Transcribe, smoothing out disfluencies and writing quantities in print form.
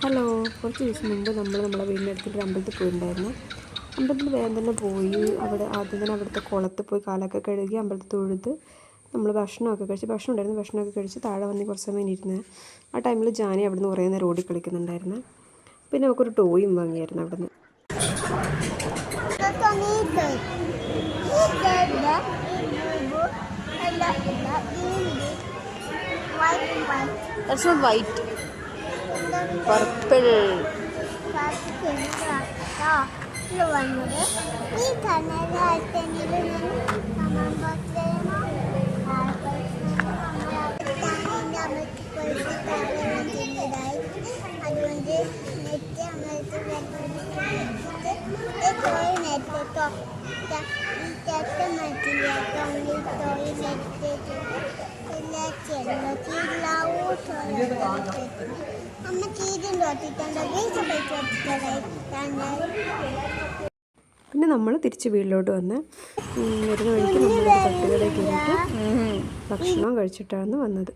Hello, കുറച്ച് ദിവസം മുമ്പ് നമ്മളെ വീടിൻ്റെ അടുത്തൊരു അമ്പലത്തിൽ പോയിട്ടുണ്ടായിരുന്നു. അമ്പലത്തിൽ വേഗം തന്നെ പോയി ആദ്യം തന്നെ അവിടുത്തെ കുളത്തിൽ പോയി കാലൊക്കെ കഴുകി അമ്പലത്തിൽ തൊഴുത് നമ്മൾ ഭക്ഷണം ഉണ്ടായിരുന്നു. ഭക്ഷണമൊക്കെ കഴിച്ച് താഴെ വന്ന് കുറച്ച് സമയം ഇരുന്ന് ആ ടൈമിൽ ജാനി അവിടുന്ന് കുറേ നേരം ഓടി കളിക്കുന്നുണ്ടായിരുന്നു. പിന്നെ നമുക്കൊരു ടോയും വാങ്ങിയായിരുന്നു അവിടുന്ന്. That's not white. Purple. പിന്നെ നമ്മൾ തിരിച്ച് വീട്ടിലോട്ട് വന്ന് വരുന്ന വഴിക്ക് നമ്മൾ തട്ടുകടയിൽ കയറിയിട്ട് ഭക്ഷണം കഴിച്ചിട്ടാണ് വന്നത്.